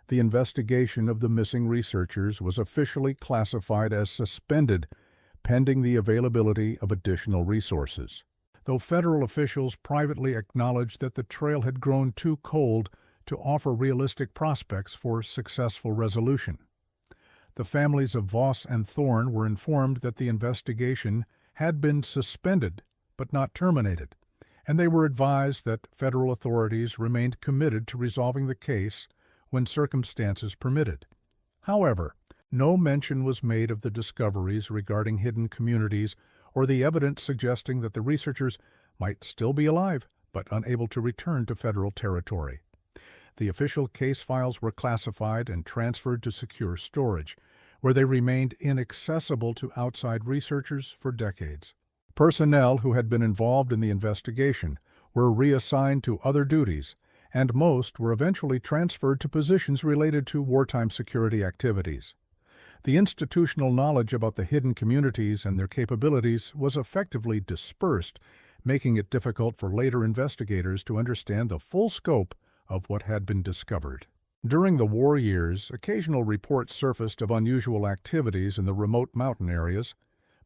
A: The investigation of the missing researchers was officially classified as suspended pending the availability of additional resources, though federal officials privately acknowledged that the trail had grown too cold to offer realistic prospects for successful resolution. The families of Voss and Thorne were informed that the investigation had been suspended but not terminated, and they were advised that federal authorities remained committed to resolving the case when circumstances permitted. However, no mention was made of the discoveries regarding hidden communities or the evidence suggesting that the researchers might still be alive but unable to return to federal territory. The official case files were classified and transferred to secure storage, where they remained inaccessible to outside researchers for decades. Personnel who had been involved in the investigation were reassigned to other duties, and most were eventually transferred to positions related to wartime security activities. The institutional knowledge about the hidden communities and their capabilities was effectively dispersed, making it difficult for later investigators to understand the full scope of what had been discovered. During the war years, occasional reports surfaced of unusual activities in the remote mountain areas,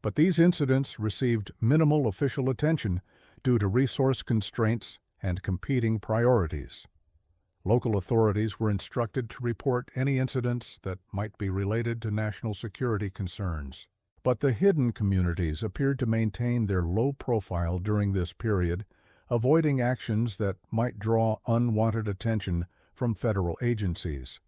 A: but these incidents received minimal official attention due to resource constraints and competing priorities. Local authorities were instructed to report any incidents that might be related to national security concerns. But the hidden communities appeared to maintain their low profile during this period, avoiding actions that might draw unwanted attention from federal agencies.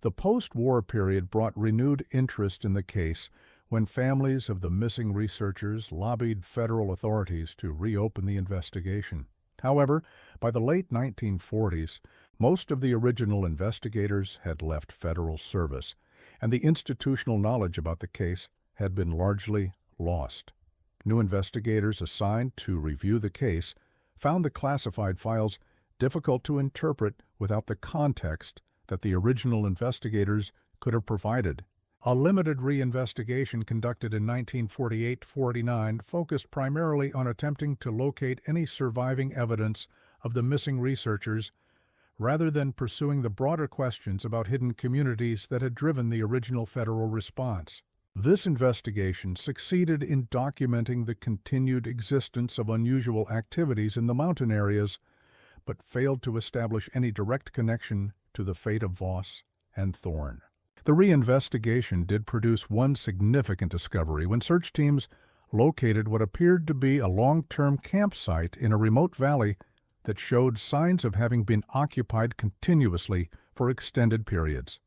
A: The post-war period brought renewed interest in the case when families of the missing researchers lobbied federal authorities to reopen the investigation. However, by the late 1940s, most of the original investigators had left federal service, and the institutional knowledge about the case had been largely lost. New investigators assigned to review the case found the classified files difficult to interpret without the context that the original investigators could have provided. A limited reinvestigation conducted in 1948-49 focused primarily on attempting to locate any surviving evidence of the missing researchers rather than pursuing the broader questions about hidden communities that had driven the original federal response. This investigation succeeded in documenting the continued existence of unusual activities in the mountain areas, but failed to establish any direct connection to the fate of Voss and Thorne. The reinvestigation did produce one significant discovery when search teams located what appeared to be a long-term campsite in a remote valley that showed signs of having been occupied continuously for extended periods.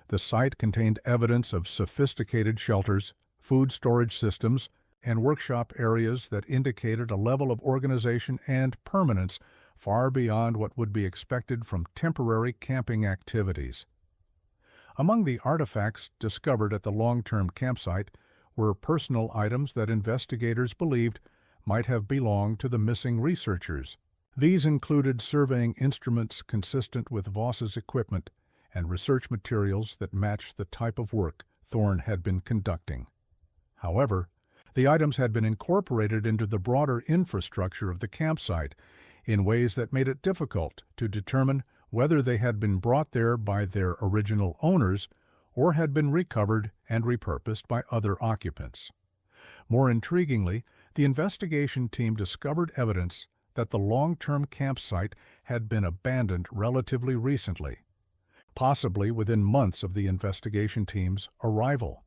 A: The site contained evidence of sophisticated shelters, food storage systems, and workshop areas that indicated a level of organization and permanence far beyond what would be expected from temporary camping activities. Among the artifacts discovered at the long-term campsite were personal items that investigators believed might have belonged to the missing researchers. These included surveying instruments consistent with Voss's equipment and research materials that matched the type of work Thorne had been conducting. However, the items had been incorporated into the broader infrastructure of the campsite in ways that made it difficult to determine whether they had been brought there by their original owners or had been recovered and repurposed by other occupants. More intriguingly, the investigation team discovered evidence that the long-term campsite had been abandoned relatively recently, possibly within months of the investigation team's arrival.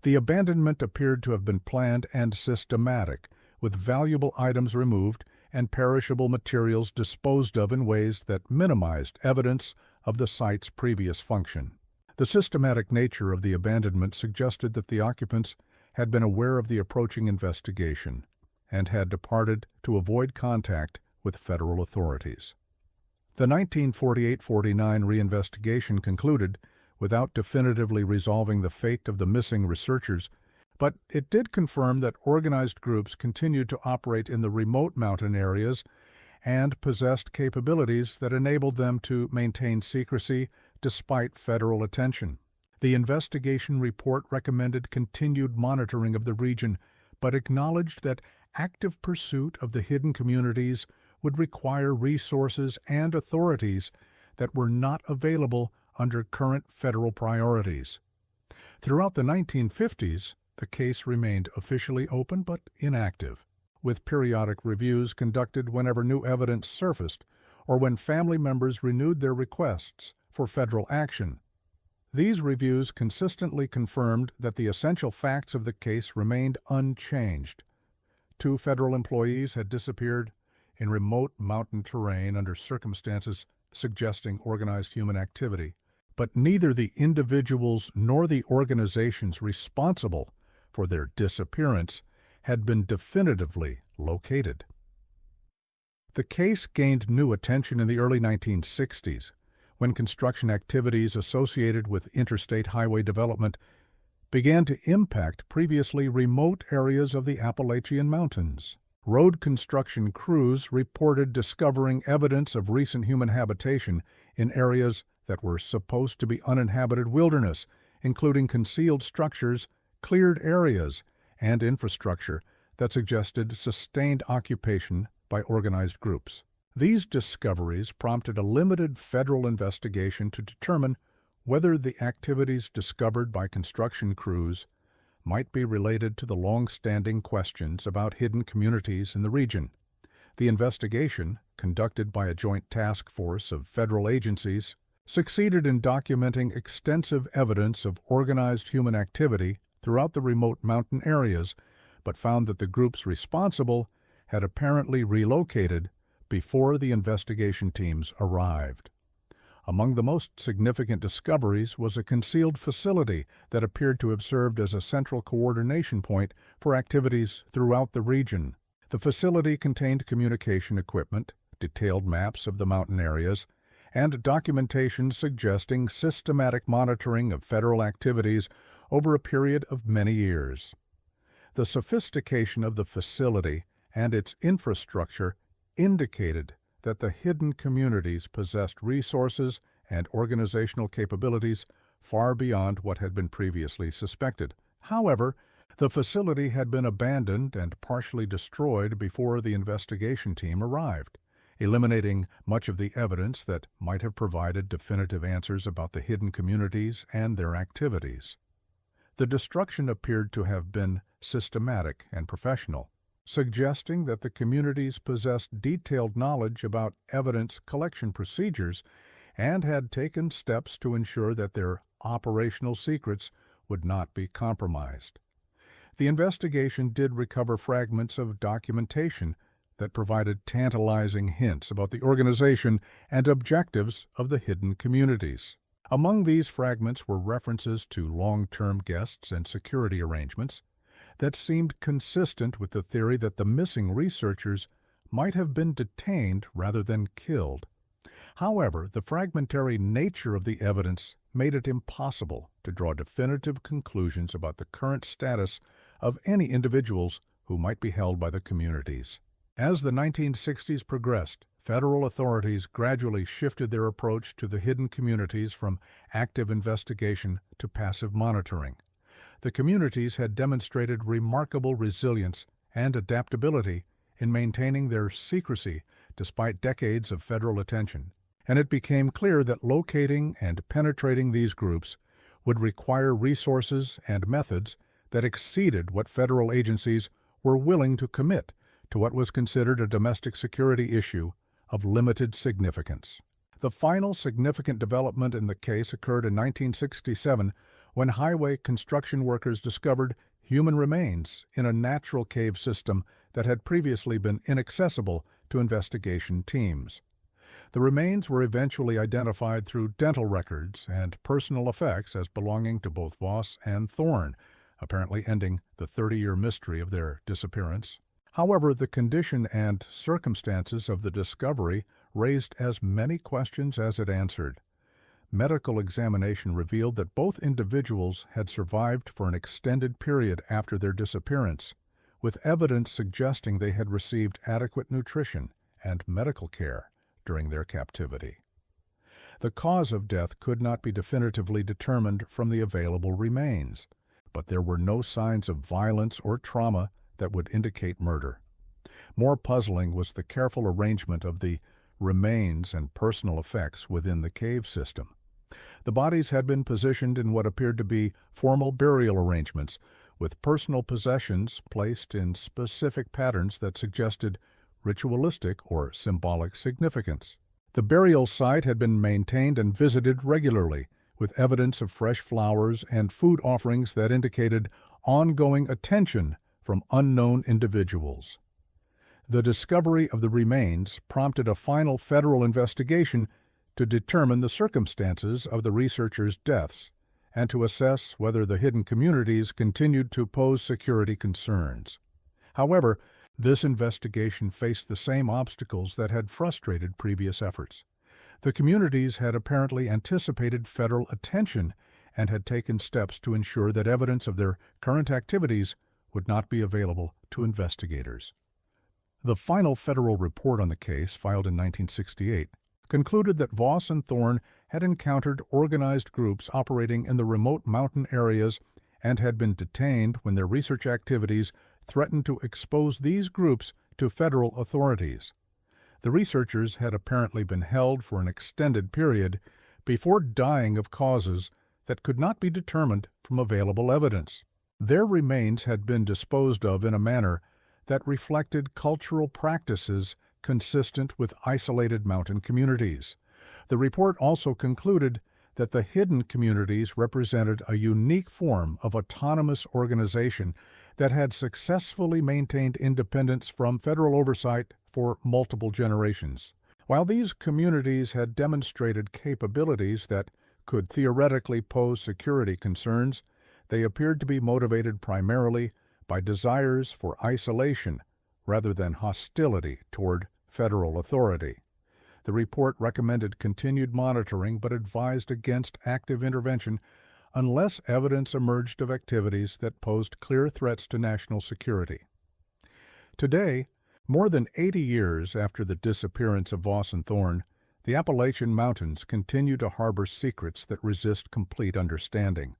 A: The abandonment appeared to have been planned and systematic, with valuable items removed and perishable materials disposed of in ways that minimized evidence of the site's previous function. The systematic nature of the abandonment suggested that the occupants had been aware of the approaching investigation and had departed to avoid contact with federal authorities. The 1948-49 reinvestigation concluded without definitively resolving the fate of the missing researchers, but it did confirm that organized groups continued to operate in the remote mountain areas and possessed capabilities that enabled them to maintain secrecy despite federal attention. The investigation report recommended continued monitoring of the region, but acknowledged that active pursuit of the hidden communities would require resources and authorities that were not available under current federal priorities. Throughout the 1950s, the case remained officially open but inactive, with periodic reviews conducted whenever new evidence surfaced or when family members renewed their requests for federal action. These reviews consistently confirmed that the essential facts of the case remained unchanged. 2 federal employees had disappeared in remote mountain terrain under circumstances suggesting organized human activity, but neither the individuals nor the organizations responsible for their disappearance had been definitively located. The case gained new attention in the early 1960s, when construction activities associated with interstate highway development began to impact previously remote areas of the Appalachian Mountains. Road construction crews reported discovering evidence of recent human habitation in areas that were supposed to be uninhabited wilderness, including concealed structures, cleared areas, and infrastructure that suggested sustained occupation by organized groups. These discoveries prompted a limited federal investigation to determine whether the activities discovered by construction crews might be related to the long-standing questions about hidden communities in the region. The investigation, conducted by a joint task force of federal agencies, succeeded in documenting extensive evidence of organized human activity throughout the remote mountain areas, but found that the groups responsible had apparently relocated before the investigation teams arrived. Among the most significant discoveries was a concealed facility that appeared to have served as a central coordination point for activities throughout the region. The facility contained communication equipment, detailed maps of the mountain areas, and documentation suggesting systematic monitoring of federal activities over a period of many years. The sophistication of the facility and its infrastructure indicated that the hidden communities possessed resources and organizational capabilities far beyond what had been previously suspected. However, the facility had been abandoned and partially destroyed before the investigation team arrived, eliminating much of the evidence that might have provided definitive answers about the hidden communities and their activities. The destruction appeared to have been systematic and professional, suggesting that the communities possessed detailed knowledge about evidence collection procedures and had taken steps to ensure that their operational secrets would not be compromised. The investigation did recover fragments of documentation that provided tantalizing hints about the organization and objectives of the hidden communities. Among these fragments were references to long-term guests and security arrangements that seemed consistent with the theory that the missing researchers might have been detained rather than killed. However, the fragmentary nature of the evidence made it impossible to draw definitive conclusions about the current status of any individuals who might be held by the communities. As the 1960s progressed, federal authorities gradually shifted their approach to the hidden communities from active investigation to passive monitoring. The communities had demonstrated remarkable resilience and adaptability in maintaining their secrecy despite decades of federal attention, and it became clear that locating and penetrating these groups would require resources and methods that exceeded what federal agencies were willing to commit to what was considered a domestic security issue of limited significance. The final significant development in the case occurred in 1967 when highway construction workers discovered human remains in a natural cave system that had previously been inaccessible to investigation teams. The remains were eventually identified through dental records and personal effects as belonging to both Voss and Thorne, apparently ending the 30-year mystery of their disappearance. However, the condition and circumstances of the discovery raised as many questions as it answered. Medical examination revealed that both individuals had survived for an extended period after their disappearance, with evidence suggesting they had received adequate nutrition and medical care during their captivity. The cause of death could not be definitively determined from the available remains, but there were no signs of violence or trauma that would indicate murder. More puzzling was the careful arrangement of the remains and personal effects within the cave system. The bodies had been positioned in what appeared to be formal burial arrangements, with personal possessions placed in specific patterns that suggested ritualistic or symbolic significance. The burial site had been maintained and visited regularly, with evidence of fresh flowers and food offerings that indicated ongoing attention from unknown individuals. The discovery of the remains prompted a final federal investigation to determine the circumstances of the researchers' deaths and to assess whether the hidden communities continued to pose security concerns. However, this investigation faced the same obstacles that had frustrated previous efforts. The communities had apparently anticipated federal attention and had taken steps to ensure that evidence of their current activities would not be available to investigators. The final federal report on the case, filed in 1968, concluded that Voss and Thorne had encountered organized groups operating in the remote mountain areas and had been detained when their research activities threatened to expose these groups to federal authorities. The researchers had apparently been held for an extended period before dying of causes that could not be determined from available evidence. Their remains had been disposed of in a manner that reflected cultural practices consistent with isolated mountain communities. The report also concluded that the hidden communities represented a unique form of autonomous organization that had successfully maintained independence from federal oversight for multiple generations. While these communities had demonstrated capabilities that could theoretically pose security concerns, they appeared to be motivated primarily by desires for isolation rather than hostility toward federal authority. The report recommended continued monitoring but advised against active intervention unless evidence emerged of activities that posed clear threats to national security. Today, more than 80 years after the disappearance of Voss and Thorne, the Appalachian Mountains continue to harbor secrets that resist complete understanding.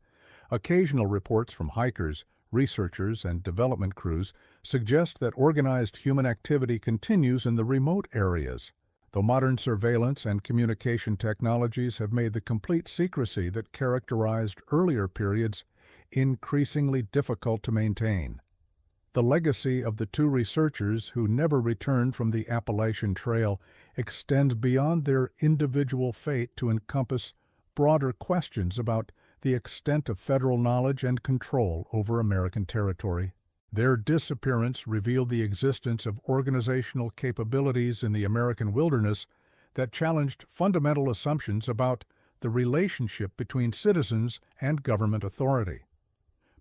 A: Occasional reports from hikers, researchers, and development crews suggest that organized human activity continues in the remote areas, though modern surveillance and communication technologies have made the complete secrecy that characterized earlier periods increasingly difficult to maintain. The legacy of the two researchers who never returned from the Appalachian Trail extends beyond their individual fate to encompass broader questions about the extent of federal knowledge and control over American territory. Their disappearance revealed the existence of organizational capabilities in the American wilderness that challenged fundamental assumptions about the relationship between citizens and government authority.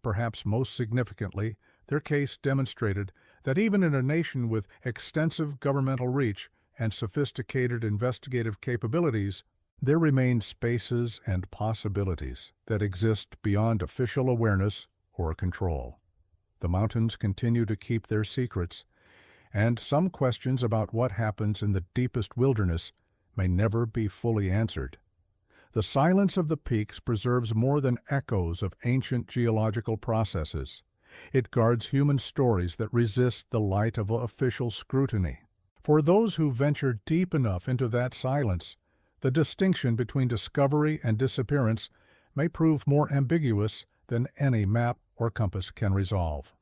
A: Perhaps most significantly, their case demonstrated that even in a nation with extensive governmental reach and sophisticated investigative capabilities, there remain spaces and possibilities that exist beyond official awareness or control. The mountains continue to keep their secrets, and some questions about what happens in the deepest wilderness may never be fully answered. The silence of the peaks preserves more than echoes of ancient geological processes. It guards human stories that resist the light of official scrutiny. For those who venture deep enough into that silence, the distinction between discovery and disappearance may prove more ambiguous than any map or compass can resolve.